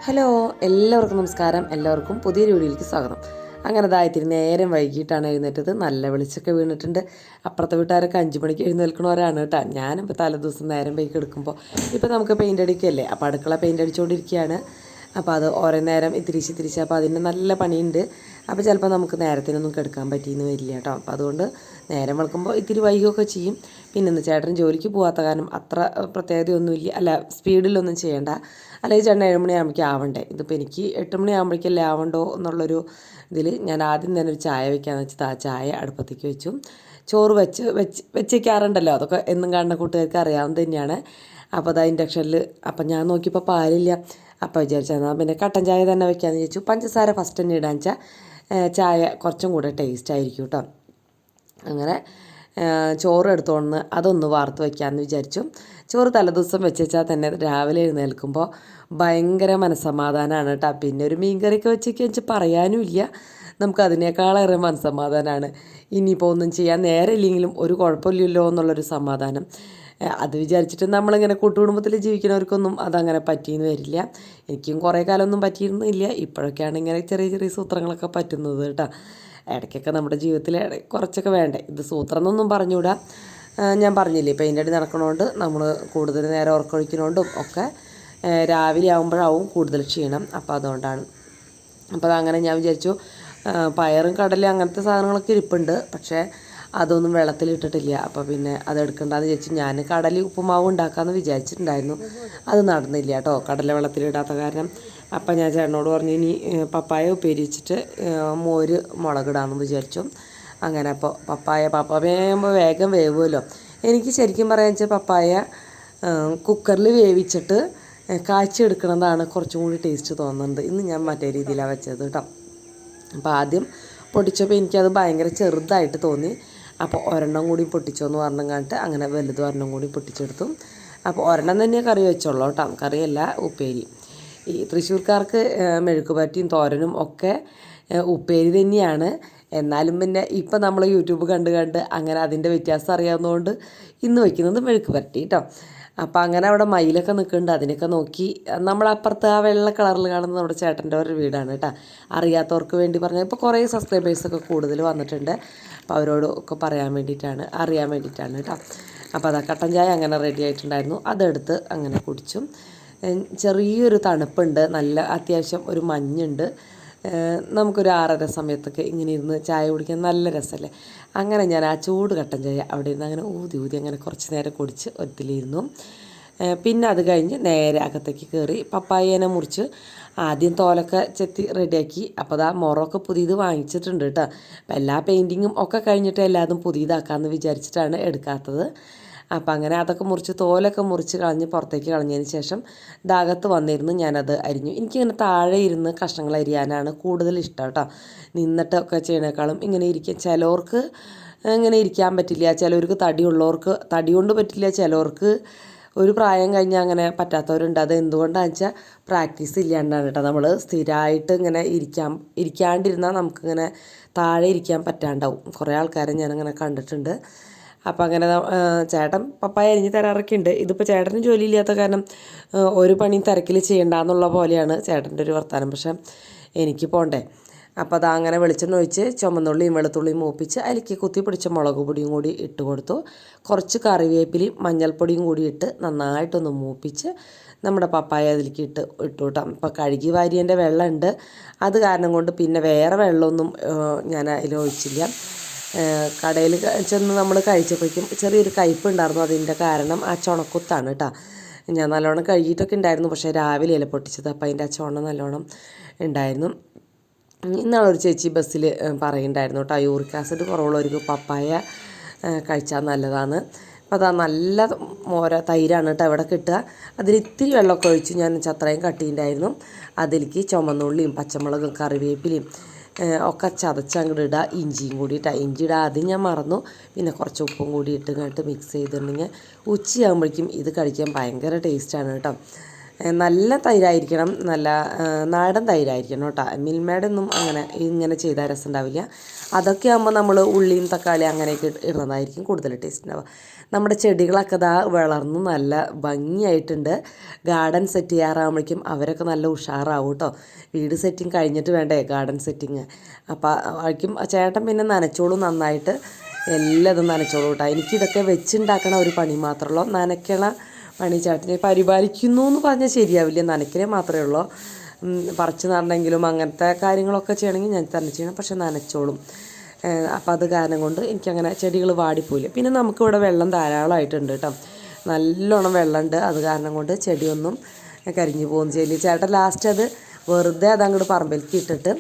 Hello, എല്ലാവർക്കും നമസ്കാരം. എല്ലാവർക്കും പുതിയൊരു വീഡിയോയിലേക്ക് സ്വാഗതം. അങ്ങനെ ഇത്തിരി നേരം വൈകിട്ടാണ് എഴുന്നേറ്റത്. നല്ല വെളിച്ചൊക്കെ വീണിട്ടുണ്ട്. അപ്പുറത്തെ വീട്ടുകാരൊക്കെ 5 മണിക്ക് എഴുന്നേൽക്കണവരാണ് കേട്ടോ. ഞാനിപ്പോൾ തലേദിവസം നേരം വൈകി എടുക്കുമ്പോൾ ഇപ്പോൾ നമുക്ക് പെയിൻ്റ് അടിക്കല്ലേ, അപ്പോൾ അടുക്കള പെയിൻ്റ് അടിച്ചുകൊണ്ടിരിക്കുകയാണ്. അപ്പോൾ അത് ഓരോ നേരം തിരിച്ച് അപ്പോൾ അതിന് നല്ല പണിയുണ്ട്. അപ്പോൾ ചിലപ്പോൾ നമുക്ക് നേരത്തിനൊന്നും കിടക്കാൻ പറ്റിയെന്ന് വരില്ല കേട്ടോ. അപ്പോൾ അതുകൊണ്ട് നേരം വെളുക്കുമ്പോൾ ഇത്തിരി വൈകുകയൊക്കെ ചെയ്യും. പിന്നെ ഇന്ന് ചേട്ടൻ ജോലിക്ക് പോകാത്ത കാരണം അത്ര പ്രത്യേകതയൊന്നുമില്ല, അല്ല സ്പീഡിലൊന്നും ചെയ്യേണ്ട. അല്ലെങ്കിൽ ചേട്ടൻ 7 മണിയാകുമ്പോഴേക്കും ആവണ്ടേ. ഇതിപ്പോൾ എനിക്ക് 8 മണിയാകുമ്പോഴേക്കല്ലേ ആവണ്ടോ എന്നുള്ളൊരു ഇതിൽ ഞാൻ ആദ്യം തന്നെ ഒരു ചായ വയ്ക്കാമെന്ന് വെച്ചിട്ട് ആ ചായ അടുപ്പത്തേക്ക് വെച്ചു. ചോറ് വെച്ചേക്കാറുണ്ടല്ലോ, അതൊക്കെ എന്നും കാണുന്ന കൂട്ടുകാർക്ക് അറിയാവുന്നത് തന്നെയാണ്. അപ്പോൾ അത് ഇൻഡക്ഷനിൽ അപ്പം ഞാൻ നോക്കിയപ്പോൾ പാലില്ല. അപ്പോൾ വിചാരിച്ചാൽ പിന്നെ കട്ടൻ ചായ തന്നെ വെക്കാമെന്ന് വിചാരിച്ചു. പഞ്ചസാര ഫസ്റ്റ് തന്നെ ഇടാൻ വെച്ചാൽ ചായ കുറച്ചും കൂടെ ടേസ്റ്റ് ആയിരിക്കും കേട്ടോ. അങ്ങനെ ചോറ് എടുത്തുകൊണ്ട് അതൊന്ന് വാർത്ത് വയ്ക്കാമെന്ന് വിചാരിച്ചു. ചോറ് തലേദിവസം വെച്ചാൽ തന്നെ രാവിലെ എഴുന്നേൽക്കുമ്പോൾ ഭയങ്കര മനസ്സമാധാനമാണ് കേട്ടോ. പിന്നെ ഒരു മീൻകറിയൊക്കെ വെച്ച് പറയാനും ഇല്ല, നമുക്കതിനേക്കാളേറെ മനസ്സമാധാനമാണ്. ഇനിയിപ്പോൾ ഒന്നും ചെയ്യാൻ നേരമില്ലെങ്കിലും ഒരു കുഴപ്പമില്ലല്ലോ എന്നുള്ളൊരു സമാധാനം. അത് വിചാരിച്ചിട്ട് നമ്മളിങ്ങനെ കൂട്ടുകുടുംബത്തിൽ ജീവിക്കുന്നവർക്കൊന്നും അതങ്ങനെ പറ്റിയെന്ന് വരില്ല. എനിക്കും കുറേ കാലമൊന്നും പറ്റിയിരുന്നില്ല. ഇപ്പോഴൊക്കെയാണ് ഇങ്ങനെ ചെറിയ ചെറിയ സൂത്രങ്ങളൊക്കെ പറ്റുന്നത് കേട്ടോ. ഇടയ്ക്കൊക്കെ നമ്മുടെ ജീവിതത്തിൽ കുറച്ചൊക്കെ വേണ്ടേ. ഇത് സൂത്രം എന്നൊന്നും പറഞ്ഞുകൂടാ. ഞാൻ പറഞ്ഞില്ലേ, പെയിൻ്റ് അടി നടക്കണോണ്ട് നമ്മൾ കൂടുതൽ നേരം ഉറക്കൊഴിക്കുന്നതുകൊണ്ടും ഒക്കെ രാവിലെ ആകുമ്പോഴാവും കൂടുതൽ ക്ഷീണം. അപ്പോൾ അതുകൊണ്ടാണ്. അപ്പോൾ അതങ്ങനെ ഞാൻ വിചാരിച്ചു പയറും കടലയും അങ്ങനത്തെ സാധനങ്ങളൊക്കെ ഇരിപ്പുണ്ട്, പക്ഷേ അതൊന്നും വെള്ളത്തിലിട്ടിട്ടില്ല. അപ്പോൾ പിന്നെ അതെടുക്കണ്ടെന്ന് വിചാരിച്ചു. ഞാൻ കടല ഉപ്പുമാവ് ഉണ്ടാക്കാമെന്ന് വിചാരിച്ചിട്ടുണ്ടായിരുന്നു. അത് നടന്നില്ല കേട്ടോ, കടല വെള്ളത്തിലിടാത്ത കാരണം. അപ്പം ഞാൻ ചേട്ടനോട് പറഞ്ഞു ഇനി പപ്പായ ഉപ്പേരിച്ചിട്ട് മോര് മുളകിടാമെന്ന് വിചാരിച്ചു. അങ്ങനെ അപ്പോൾ പപ്പായ വേകുമ്പോൾ വേഗം വേവുമല്ലോ. എനിക്ക് ശരിക്കും പറയാൻ വെച്ചാൽ പപ്പായ കുക്കറിൽ വേവിച്ചിട്ട് കാച്ചെടുക്കണതാണ് കുറച്ചും കൂടി ടേസ്റ്റ് തോന്നുന്നുണ്ട്. ഇന്ന് ഞാൻ മറ്റേ രീതിയിലാണ് വെച്ചത് കേട്ടോ. അപ്പോൾ ആദ്യം പൊട്ടിച്ചപ്പോൾ എനിക്കത് ഭയങ്കര ചെറുതായിട്ട് തോന്നി. അപ്പോൾ ഒരെണ്ണം കൂടി പൊട്ടിച്ചോന്ന് പറഞ്ഞങ്ങാട്ട് അങ്ങനെ വലുത് ഒരെണ്ണം കൂടി പൊട്ടിച്ചെടുത്തു. അപ്പോൾ ഒരെണ്ണം തന്നെ കറി വെച്ചോളൂ കേട്ടോ, കറിയല്ല ഉപ്പേരി. ഈ തൃശ്ശൂർക്കാർക്ക് മെഴുക്കുപരട്ടിയും തോരനും ഒക്കെ ഉപ്പേരി തന്നെയാണ്. എന്നാലും പിന്നെ ഇപ്പം നമ്മൾ യൂട്യൂബ് കണ്ട് അങ്ങനെ അതിൻ്റെ വ്യത്യാസം അറിയാവുന്നതുകൊണ്ട് ഇന്ന് വയ്ക്കുന്നത് മെഴുക്ക് പരട്ടി കേട്ടോ. അപ്പോൾ അങ്ങനെ അവിടെ മയിലൊക്കെ നിൽക്കുന്നുണ്ട്, അതിനൊക്കെ നോക്കി. നമ്മളപ്പുറത്ത് ആ വെള്ള കളറിൽ കാണുന്നത് നമ്മുടെ ചേട്ടൻ്റെ ഒരു വീടാണ് കേട്ടോ. അറിയാത്തവർക്ക് വേണ്ടി പറഞ്ഞാൽ ഇപ്പോൾ കുറേ സബ്സ്ക്രൈബേഴ്സൊക്കെ കൂടുതൽ വന്നിട്ടുണ്ട്. അപ്പോൾ അവരോട് ഒക്കെ പറയാൻ വേണ്ടിയിട്ടാണ്, അറിയാൻ വേണ്ടിയിട്ടാണ് കേട്ടോ. അപ്പോൾ അതാ കട്ടൻ ചായ അങ്ങനെ റെഡി ആയിട്ടുണ്ടായിരുന്നു. അതെടുത്ത് അങ്ങനെ കുടിച്ചു. ചെറിയൊരു തണുപ്പുണ്ട്, നല്ല അത്യാവശ്യം ഒരു മഞ്ഞുണ്ട്. നമുക്കൊരു 6:30 സമയത്തൊക്കെ ഇങ്ങനെ ഇരുന്ന് ചായ കുടിക്കാൻ നല്ല രസമല്ലേ. അങ്ങനെ ഞാൻ ആ ചൂട് കട്ടൻ ചായ അവിടെ ഇരുന്ന് അങ്ങനെ ഊതി അങ്ങനെ കുറച്ച് നേരം കുടിച്ച് ഒത്തിലിരുന്നു. പിന്നെ അത് കഴിഞ്ഞ് നേരെ അകത്തേക്ക് കയറി പപ്പായേനെ മുറിച്ച് ആദ്യം തോലൊക്കെ ചെത്തി റെഡിയാക്കി. അപ്പോൾ അതാ മൊറൊക്കെ പുതിയത് വാങ്ങിച്ചിട്ടുണ്ട് കേട്ടോ. അപ്പോൾ എല്ലാ പെയിൻറ്റിങ്ങും ഒക്കെ കഴിഞ്ഞിട്ട് എല്ലാതും പുതിയതാക്കാമെന്ന് വിചാരിച്ചിട്ടാണ് എടുക്കാത്തത്. അപ്പം അങ്ങനെ അതൊക്കെ മുറിച്ച് തോലൊക്കെ മുറിച്ച് കളഞ്ഞ് പുറത്തേക്ക് കളഞ്ഞതിന് ശേഷം ദാഗത്ത് വന്നിരുന്ന് ഞാനത് അരിഞ്ഞു. എനിക്കിങ്ങനെ താഴെ ഇരുന്ന് കഷ്ണങ്ങൾ അരിയാനാണ് കൂടുതൽ ഇഷ്ടം കേട്ടോ. നിന്നിട്ടൊക്കെ ചെയ്യണേക്കാളും ഇങ്ങനെ ഇരിക്കുക. ചിലവർക്ക് ഇങ്ങനെ ഇരിക്കാൻ പറ്റില്ല, ചിലവർക്ക് തടി കൊണ്ട് പറ്റില്ല, ചിലവർക്ക് ഒരു പ്രായം കഴിഞ്ഞാൽ അങ്ങനെ പറ്റാത്തവരുണ്ട്. അത് എന്തുകൊണ്ടാണെന്ന് വെച്ചാൽ പ്രാക്ടീസ് ഇല്ലാണ്ടാണ് കേട്ടോ. നമ്മൾ സ്ഥിരമായിട്ട് ഇങ്ങനെ ഇരിക്കാണ്ടിരുന്നാൽ നമുക്കിങ്ങനെ താഴെ ഇരിക്കാൻ പറ്റാണ്ടാവും. കുറേ ആൾക്കാരെ ഞാനങ്ങനെ കണ്ടിട്ടുണ്ട്. അപ്പോൾ അങ്ങനെ ചേട്ടൻ പപ്പായ അരിഞ്ഞ് തരാറൊക്കെ ഉണ്ട്. ഇതിപ്പോൾ ചേട്ടന് ജോലിയില്ലാത്ത കാരണം ഒരു പണിയും തിരക്കിൽ ചെയ്യണ്ടെന്നുള്ള പോലെയാണ് ചേട്ടൻ്റെ ഒരു വർത്താനം. പക്ഷേ എനിക്ക് പോകണ്ടേ. അപ്പോൾ അത് അങ്ങനെ വെളിച്ചെണ്ണ ഒഴിച്ച് ചുമന്നുള്ളിയും വെളുത്തുള്ളിയും മൂപ്പിച്ച് അതിലേക്ക് കുത്തി പിടിച്ച മുളക് പൊടിയും കൂടി ഇട്ട് കൊടുത്തു. കുറച്ച് കറിവേപ്പിലയും മഞ്ഞൾപ്പൊടിയും കൂടി ഇട്ട് നന്നായിട്ടൊന്ന് മൂപ്പിച്ച് നമ്മുടെ പപ്പായ അതിലേക്ക് ഇട്ടു കേട്ടോ. ഇപ്പോൾ കഴുകി വാരിയൻ്റെ വെള്ളമുണ്ട്, അത് കാരണം കൊണ്ട് പിന്നെ വേറെ വെള്ളമൊന്നും ഞാൻ അതിൽ ഒഴിച്ചില്ല. കടയിൽ ചെന്ന് നമ്മൾ കഴിച്ചപ്പോഴേക്കും ചെറിയൊരു കയ്പ്പ് ഉണ്ടായിരുന്നു. അതിൻ്റെ കാരണം ആ ചുണക്കുത്താണ് കേട്ടോ. ഞാൻ നല്ലോണം കഴുകിയിട്ടൊക്കെ ഉണ്ടായിരുന്നു, പക്ഷേ രാവിലെ അല്ല പൊട്ടിച്ചത്. അപ്പോൾ അതിൻ്റെ ആ ചുണ നല്ലോണം ഉണ്ടായിരുന്നു. ഇന്നാളൊരു ചേച്ചി ബസ്സിൽ പറയുന്നുണ്ടായിരുന്നു കേട്ടോ, യൂറിക് ആസിഡ് കുറവുള്ളവർക്ക് പപ്പായ കഴിച്ചാൽ നല്ലതാണ്. അപ്പോൾ അതാ നല്ല തൈരാണ് കേട്ടോ ഇവിടെ കിട്ടുക. അതിൽ ഇത്തിരി വെള്ളമൊക്കെ ഒഴിച്ച് ഞാൻ ചത്രയും കട്ടിയിട്ടുണ്ടായിരുന്നു. അതിലേക്ക് ചുമന്നുള്ളിയും പച്ചമുളകും കറിവേപ്പിലയും ഒക്കെ ചതച്ചങ്ങോട്ട് ഇടുക. ഇഞ്ചിയും കൂടി ഇട്ടാൽ ഇഞ്ചി ഇടുക, ആദ്യം ഞാൻ മറന്നു. പിന്നെ കുറച്ച് ഉപ്പും കൂടി ഇട്ട് മിക്സ് ചെയ്തിട്ടുണ്ടെങ്കിൽ ഉച്ചയാകുമ്പോഴേക്കും ഇത് കഴിക്കാൻ ഭയങ്കര ടേസ്റ്റാണ് കേട്ടോ. നല്ല തൈരായിരിക്കണം, നല്ല നാടൻ തൈരായിരിക്കണം കേട്ടോ. മിൽമയുടെ ഒന്നും അങ്ങനെ ഇങ്ങനെ ചെയ്താൽ രസം ഉണ്ടാവില്ല. അതൊക്കെ ആകുമ്പോൾ നമ്മൾ ഉള്ളിയും തക്കാളി അങ്ങനെയൊക്കെ ഇടുന്നതായിരിക്കും കൂടുതൽ ടേസ്റ്റ് ഉണ്ടാവുക. നമ്മുടെ ചെടികളൊക്കെ ഇതാ വളർന്ന് നല്ല ഭംഗിയായിട്ടുണ്ട്. ഗാർഡൻ സെറ്റ് ചെയ്യാറാകുമ്പോഴേക്കും അവരൊക്കെ നല്ല ഉഷാറാവും കേട്ടോ. വീട് സെറ്റിങ് കഴിഞ്ഞിട്ട് വേണ്ടേ ഗാർഡൻ സെറ്റിങ്. അപ്പോൾ ആയിരിക്കും ചേട്ടൻ പിന്നെ നനച്ചോളും നന്നായിട്ട്, എല്ലാതും നനച്ചോളൂ കേട്ടോ. എനിക്കിതൊക്കെ വെച്ചുണ്ടാക്കണ ഒരു പണി മാത്രമല്ലോ, നനയ്ക്കണ പണി ചേട്ടനെ പരിപാലിക്കുന്നു എന്ന് പറഞ്ഞാൽ ശരിയാവില്ല, നനയ്ക്കലേ മാത്രമേ ഉള്ളൂ. പറിച്ച് നടണമെങ്കിലും അങ്ങനത്തെ കാര്യങ്ങളൊക്കെ ചെയ്യണമെങ്കിൽ ഞാൻ തന്നെ ചെയ്യണം, പക്ഷെ നനച്ചോളും. അപ്പം അത് കാരണം കൊണ്ട് എനിക്കങ്ങനെ ചെടികൾ വാടിപ്പോയില്ല. പിന്നെ നമുക്കിവിടെ വെള്ളം ധാരാളമായിട്ടുണ്ട് കേട്ടോ, നല്ലോണം വെള്ളമുണ്ട്. അത് കാരണം കൊണ്ട് ചെടിയൊന്നും കരിഞ്ഞു പോകുന്ന ചെയ്യില്ല. ചേട്ടൻ ലാസ്റ്റ് അത് വെറുതെ അതങ്ങോട്ട് പറമ്പിലേക്ക് ഇട്ടിട്ട്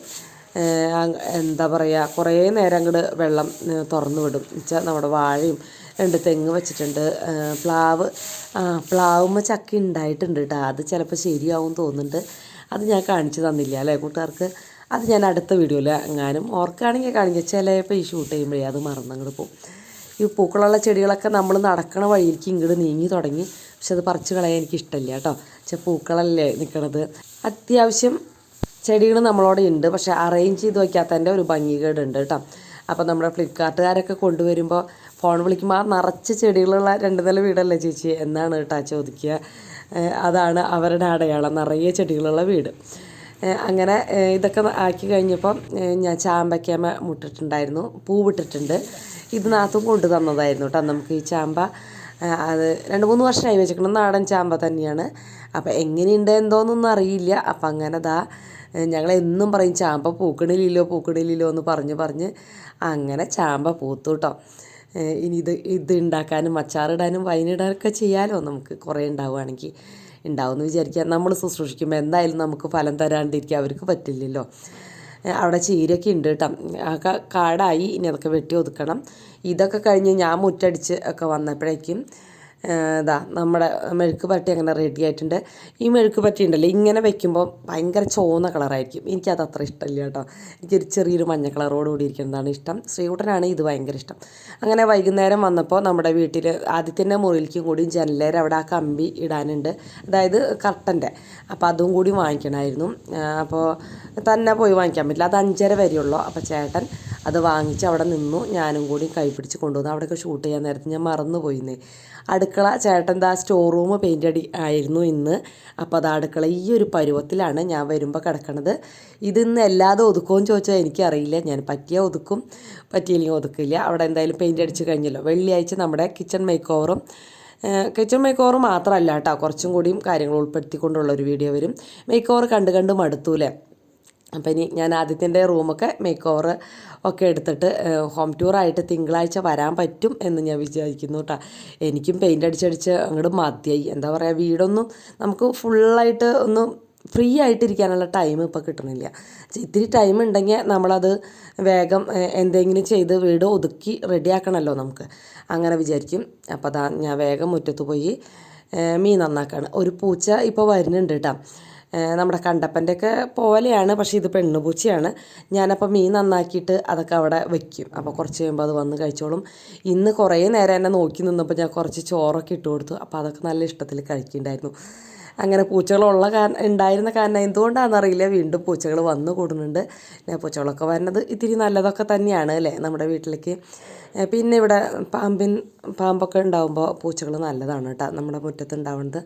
എന്താ പറയുക, കുറേ നേരം അങ്ങോട്ട് വെള്ളം തുറന്നു വിടും. വെച്ചാൽ നമ്മുടെ വാഴയും 2 തെങ്ങ് വെച്ചിട്ടുണ്ട്, പ്ലാവുമ്മ ചക്ക ഉണ്ടായിട്ടുണ്ട് കേട്ടോ. അത് ചിലപ്പോൾ ശരിയാവും തോന്നുന്നുണ്ട്. അത് ഞാൻ കാണിച്ചു തന്നില്ല അല്ലേ കൂട്ടുകാർക്ക്. അത് ഞാൻ അടുത്ത വീഡിയോയിൽ എങ്ങാനും ഓർക്കുകയാണെങ്കിൽ കാണിക്കുക. ചിലപ്പോൾ ഈ ഷൂട്ട് ചെയ്യുമ്പോഴേ അത് മറന്നങ്ങോട്ട് പോകും. ഈ പൂക്കളുള്ള ചെടികളൊക്കെ നമ്മൾ നടക്കണ വഴിയിലേക്ക് ഇങ്ങോട്ട് നീങ്ങി തുടങ്ങി. പക്ഷെ അത് പറിച്ച് കളയാൻ എനിക്ക് ഇഷ്ടമില്ല കേട്ടോ. പക്ഷെ പൂക്കളല്ലേ നിൽക്കണത്. അത്യാവശ്യം ചെടികൾ നമ്മളോട് ഉണ്ട്, പക്ഷെ അറേഞ്ച് ചെയ്ത് വയ്ക്കാത്തതിൻ്റെ ഒരു ഭംഗികേടുണ്ട് കേട്ടോ. അപ്പോൾ നമ്മുടെ ഫ്ലിപ്കാർട്ടുകാരൊക്കെ കൊണ്ടുവരുമ്പോൾ ഫോൺ വിളിക്കുമ്പോൾ ആ നിറച്ച് ചെടികളുള്ള 2 നില വീടല്ലേ ചേച്ചി എന്നാണ് കേട്ടോ ചോദിക്കുക. അതാണ് അവരുടെ അടയാളം, നിറയെ ചെടികളുള്ള വീട്. അങ്ങനെ ഇതൊക്കെ ആക്കി കഴിഞ്ഞപ്പോൾ ഞാൻ ചാമ്പയ്ക്കമ്മ മുട്ടിട്ടുണ്ടായിരുന്നു, പൂവിട്ടിട്ടുണ്ട്. ഇത് നാത്തും കൊണ്ടു തന്നതായിരുന്നു കേട്ടോ നമുക്ക് ഈ ചാമ്പ. അത് 2-3 വർഷമായി വെച്ചിരിക്കണം, നാടൻ ചാമ്പ തന്നെയാണ്. അപ്പോൾ എങ്ങനെയുണ്ട് എന്തോന്നൊന്നും അറിയില്ല. അപ്പം അങ്ങനെ ഞങ്ങളെന്നും പറയും ചാമ്പ പൂക്കണില്ലല്ലോ എന്ന് പറഞ്ഞ് അങ്ങനെ ചാമ്പ പൂത്തു കേട്ടോ. ഇനി ഇത് ഉണ്ടാക്കാനും അച്ചാറിടാനും വൈനിടാനൊക്കെ ചെയ്യാമല്ലോ നമുക്ക്, കുറേ ഉണ്ടാവുകയാണെങ്കിൽ. ഉണ്ടാവുമെന്ന് വിചാരിക്കുക. നമ്മൾ ശുശ്രൂഷിക്കുമ്പോൾ എന്തായാലും നമുക്ക് ഫലം തരാണ്ടിരിക്കുക അവർക്ക് പറ്റില്ലല്ലോ. അവിടെ ചീരയൊക്കെ ഉണ്ട് കേട്ടോ, കാടായി. ഇനി അതൊക്കെ വെട്ടി ഒതുക്കണം. ഇതൊക്കെ കഴിഞ്ഞ് ഞാൻ മുറ്റടിച്ച് ഒക്കെ വന്നപ്പോഴേക്കും നമ്മുടെ മെഴുക്ക് പറ്റി അങ്ങനെ റെഡി ആയിട്ടുണ്ട്. ഈ മെഴുക്ക് പറ്റി ഉണ്ടല്ലോ ഇങ്ങനെ വെക്കുമ്പോൾ ഭയങ്കര ചുവന്ന കളറായിരിക്കും, എനിക്കത് അത്ര ഇഷ്ടമില്ല കേട്ടോ. എനിക്കൊരു ചെറിയൊരു മഞ്ഞ കളറോട് കൂടി ഇരിക്കുന്നതാണ് ഇഷ്ടം. ശ്രീകുട്ടനാണ് ഇത് ഭയങ്കര ഇഷ്ടം. അങ്ങനെ വൈകുന്നേരം വന്നപ്പോൾ നമ്മുടെ വീട്ടിൽ ആദ്യത്തിൻ്റെ മുറിയിലേക്കും കൂടി ജനലേര അവിടെ ആ കമ്പി ഇടാനുണ്ട്, അതായത് കർട്ടൻ്റെ. അപ്പോൾ അതും കൂടി വാങ്ങിക്കണമായിരുന്നു. അപ്പോൾ തന്നെ പോയി വാങ്ങിക്കാൻ പറ്റില്ല, അത് 5:30 വരെയുള്ളൂ. അപ്പോൾ ചേട്ടൻ അത് വാങ്ങിച്ച് അവിടെ നിന്നു. ഞാനും കൂടി കൈ പിടിച്ച് കൊണ്ടുവന്നു. അവിടെയൊക്കെ ഷൂട്ട് ചെയ്യാൻ നേരത്ത് ഞാൻ മറന്നു പോയിന്നേ. അടുക്കള ചേട്ടൻ സ്റ്റോർ റൂം പെയിൻ്റ് അടി ആയിരുന്നു ഇന്ന്. അപ്പോൾ അത് അടുക്കള ഈ ഒരു പരുവത്തിലാണ് ഞാൻ വരുമ്പോൾ കിടക്കണത്. ഇതിന്ന് എല്ലാതും ഒതുക്കുമെന്ന് ചോദിച്ചാൽ എനിക്കറിയില്ല. ഞാൻ പറ്റിയാൽ ഒതുക്കും, പറ്റിയില്ലെങ്കിൽ ഒതുക്കില്ല. അവിടെ എന്തായാലും പെയിൻ്റ് അടിച്ച് കഴിഞ്ഞല്ലോ. വെള്ളിയാഴ്ച നമ്മുടെ കിച്ചൺ മേക്ക് ഓവർ മാത്രമല്ല കേട്ടോ, കുറച്ചും കൂടിയും കാര്യങ്ങൾ ഉൾപ്പെടുത്തിക്കൊണ്ടുള്ളൊരു വീഡിയോ വരും. മേക്ക് ഓവർ കണ്ട് മടുത്തൂലേ. അപ്പം ഇനി ഞാൻ ആദ്യത്തിൻ്റെ റൂമൊക്കെ മേക്ക് ഓവർ ഒക്കെ എടുത്തിട്ട് ഹോം ടൂറായിട്ട് തിങ്കളാഴ്ച വരാൻ പറ്റും എന്ന് ഞാൻ വിചാരിക്കുന്നു കേട്ടോ. എനിക്കും പെയിൻ്റ് അടിച്ചടിച്ച് അങ്ങോട്ട് മതിയായി. എന്താ പറയുക, വീടൊന്നും നമുക്ക് ഫുള്ളായിട്ട് ഒന്ന് ഫ്രീ ആയിട്ടിരിക്കാനുള്ള ടൈം ഇപ്പോൾ കിട്ടണില്ല. ഇത്തിരി ടൈം ഉണ്ടെങ്കിൽ നമ്മളത് വേഗം എന്തെങ്കിലും ചെയ്ത് വീട് ഒതുക്കി റെഡിയാക്കണമല്ലോ നമുക്ക്, അങ്ങനെ വിചാരിക്കും. അപ്പോൾ ഞാൻ വേഗം മുറ്റത്ത് പോയി മീൻ നന്നാക്കാണ്. ഒരു പൂച്ച ഇപ്പോൾ വരുന്നുണ്ട് കേട്ടോ, നമ്മുടെ കണ്ടപ്പൻ്റെയൊക്കെ പോലെയാണ്, പക്ഷേ ഇത് പെണ്ണുപൂച്ചയാണ്. ഞാനപ്പോൾ മീൻ നന്നാക്കിയിട്ട് അതൊക്കെ അവിടെ വയ്ക്കും. അപ്പോൾ കുറച്ച് കഴിയുമ്പോൾ അത് വന്ന് കഴിച്ചോളും. ഇന്ന് കുറേ നേരം എന്നെ നോക്കി നിന്നപ്പോൾ ഞാൻ കുറച്ച് ചോറൊക്കെ ഇട്ട് കൊടുത്തു. അപ്പോൾ അതൊക്കെ നല്ല ഇഷ്ടത്തിൽ കഴിക്കുന്നുണ്ടായിരുന്നു. അങ്ങനെ പൂച്ചകളുള്ള ഉണ്ടായിരുന്ന കാരണം എന്തുകൊണ്ടാണെന്നറിയില്ല, വീണ്ടും പൂച്ചകൾ വന്നു കൂടുന്നുണ്ട്. പൂച്ചകളൊക്കെ വരുന്നത് ഇത്തിരി നല്ലതൊക്കെ തന്നെയാണ് അല്ലേ നമ്മുടെ വീട്ടിലേക്ക്. പിന്നെ ഇവിടെ പാമ്പൊക്കെ ഉണ്ടാകുമ്പോൾ പൂച്ചകൾ നല്ലതാണ് കേട്ടോ നമ്മുടെ മുറ്റത്ത് ഉണ്ടാവുന്നത്.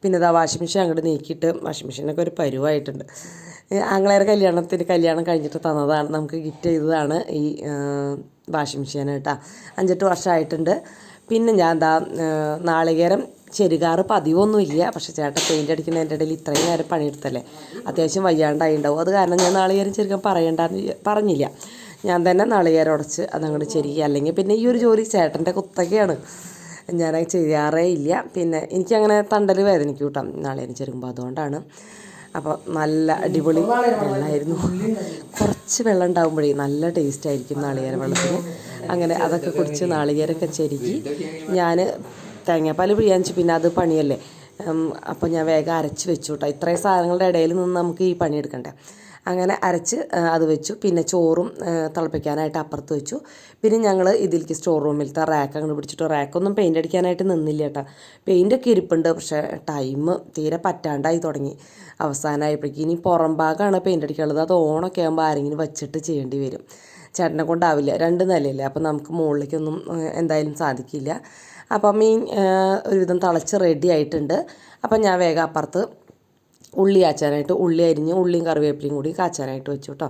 പിന്നെ വാഷിംഗ് മെഷീൻ അങ്ങോട്ട് നീക്കിയിട്ട്, വാഷിംഗ് മെഷീനൊക്കെ ഒരു പരുവായിട്ടുണ്ട്. ആങ്ങളേരെ കല്യാണം കഴിഞ്ഞിട്ട് തന്നതാണ്, നമുക്ക് ഗിഫ്റ്റ് ചെയ്തതാണ് ഈ വാഷിംഗ് മെഷീൻ കേട്ടോ. 5-8 വർഷമായിട്ടുണ്ട്. പിന്നെ ഞാൻ നാളികേരം ചെരുകാറ് പതിവൊന്നുമില്ല, പക്ഷേ ചേട്ടൻ പെയിൻ്റ് അടിക്കുന്നതിൻ്റെ ഇടയിൽ ഇത്രയും നേരം പണിയെടുത്തല്ലേ, അത്യാവശ്യം വയ്യാണ്ടായി ഉണ്ടാവും. അത് കാരണം ഞാൻ നാളികേരം ചെരുക്കാൻ പറഞ്ഞില്ല. ഞാൻ തന്നെ നാളികേരം ഉടച്ച് അതങ്ങോട്ട് ചെരുകി. അല്ലെങ്കിൽ പിന്നെ ഈ ഒരു ജോലി ചേട്ടൻ്റെ കുത്തകയാണ്, ഞാനത് ചെയ്യാറേ ഇല്ല. പിന്നെ എനിക്കങ്ങനെ തണ്ടൽ വേദനിക്കും കേട്ടോ നാളികേരം ചെരുക്കുമ്പോൾ, അതുകൊണ്ടാണ്. അപ്പോൾ നല്ല അടിപൊളി വെള്ളമായിരുന്നു. കുറച്ച് വെള്ളം ഉണ്ടാകുമ്പോഴേ നല്ല ടേസ്റ്റ് ആയിരിക്കും നാളികേര വെള്ളത്തിന്. അങ്ങനെ അതൊക്കെ കുടിച്ച് നാളികേരമൊക്കെ ചെരുകി ഞാൻ തേങ്ങാപ്പാൽ പിഴിയാൻ വെച്ച്, പിന്നെ അത് പണിയല്ലേ. അപ്പോൾ ഞാൻ വേഗം അരച്ച് വെച്ചു കേട്ടോ. ഇത്രയും സാധനങ്ങളുടെ ഇടയിൽ നിന്ന് നമുക്ക് ഈ പണിയെടുക്കണ്ടേ. അങ്ങനെ അരച്ച് അത് വെച്ചു. പിന്നെ ചോറും തിളപ്പിക്കാനായിട്ട് അപ്പുറത്ത് വെച്ചു. പിന്നെ ഞങ്ങൾ ഇതിലേക്ക് സ്റ്റോർ റൂമിലത്തെ റാക്ക് അങ്ങോട്ട് പിടിച്ചിട്ട് റാക്കൊന്നും പെയിൻ്റ് അടിക്കാനായിട്ട് നിന്നില്ല കേട്ടോ. പെയിൻ്റൊക്കെ ഇരിപ്പുണ്ട്, പക്ഷേ ടൈം തീരെ പറ്റാണ്ടായി തുടങ്ങി. അവസാനമായപ്പോഴേക്കും ഇനി പുറം ഭാഗമാണ് പെയിൻ്റ് അടിക്കാനുള്ളത്. അത് ഓണൊക്കെ ആകുമ്പോൾ ആരെങ്കിലും വെച്ചിട്ട് ചെയ്യേണ്ടി വരും. ചേട്ടനെ കൊണ്ടാവില്ല, 2 നിലയല്ലേ, അപ്പോൾ നമുക്ക് മുകളിലേക്കൊന്നും എന്തായാലും സാധിക്കില്ല. അപ്പം മീൻ ഒരുവിധം തിളച്ച് റെഡി ആയിട്ടുണ്ട്. അപ്പം ഞാൻ വേഗം അപ്പുറത്ത് ഉള്ളി കാച്ചാനായിട്ട് ഉള്ളി അരിഞ്ഞ് ഉള്ളിയും കറിവേപ്പിലയും കൂടി കാച്ചാനായിട്ട് വെച്ചു കേട്ടോ.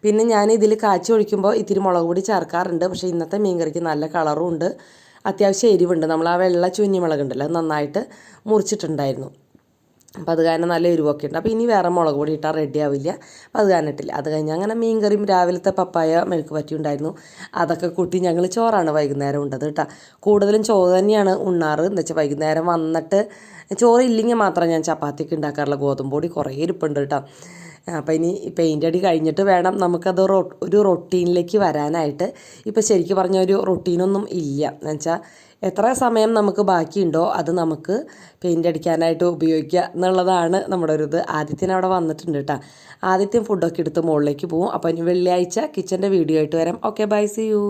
പിന്നെ ഞാൻ ഇതിൽ കാച്ചി ഒഴിക്കുമ്പോൾ ഇത്തിരി മുളക് പൊടി ചേർക്കാറുണ്ട്. പക്ഷേ ഇന്നത്തെ മീൻ കറിക്ക് നല്ല കളറും ഉണ്ട്, അത്യാവശ്യം എരിവുണ്ട്. നമ്മൾ ആ വെള്ള ചുഞ്ഞി മുളക് ഉണ്ടല്ലോ, അത് നന്നായിട്ട് മുറിച്ചിട്ടുണ്ടായിരുന്നു. അപ്പോൾ അത് കാരണം നല്ല എരിവൊക്കെ ഉണ്ട്. അപ്പോൾ ഇനി വേറെ മുളക് പൊടി ഇട്ടാൽ റെഡി ആവില്ല. അപ്പോൾ അത് കാരണം ഇട്ടില്ല. അത് കഴിഞ്ഞ് അങ്ങനെ മീൻ കറിയും രാവിലത്തെ പപ്പായ മെഴുക്ക് പറ്റി ഉണ്ടായിരുന്നു, അതൊക്കെ കൂട്ടി ഞങ്ങൾ ചോറാണ് വൈകുന്നേരം ഉണ്ടത് കേട്ടോ. കൂടുതലും ചോറ് തന്നെയാണ് ഉണ്ണാറ്. എന്ന് വെച്ചാൽ വൈകുന്നേരം വന്നിട്ട് ചോറ് ഇല്ലെങ്കിൽ മാത്രം ഞാൻ ചപ്പാത്തിക്ക് ഉണ്ടാക്കാറുള്ള. ഗോതമ്പ് പൊടി കുറേ ഇരിപ്പുണ്ട് കേട്ടോ. അപ്പോൾ ഇനി പെയിൻ്റ് അടി കഴിഞ്ഞിട്ട് വേണം നമുക്കത് ഒരു റൊട്ടീനിലേക്ക് വരാനായിട്ട്. ഇപ്പോൾ ശരിക്കും പറഞ്ഞ ഒരു റൊട്ടീനൊന്നും ഇല്ല. എന്ന് വെച്ചാൽ എത്ര സമയം നമുക്ക് ബാക്കിയുണ്ടോ അത് നമുക്ക് പെയിൻ്റ് അടിക്കാനായിട്ട് ഉപയോഗിക്കുക എന്നുള്ളതാണ് നമ്മുടെ ഒരു ഇത്. ആദിത്യൻ അവിടെ വന്നിട്ടുണ്ട് കേട്ടോ. ആദിത്യൻ ഫുഡൊക്കെ എടുത്ത് മുകളിലേക്ക് പോകും. അപ്പോൾ ഇനി വെള്ളിയാഴ്ച കിച്ചൻ്റെ വീഡിയോ ആയിട്ട് വരാം. Okay, bye, see U.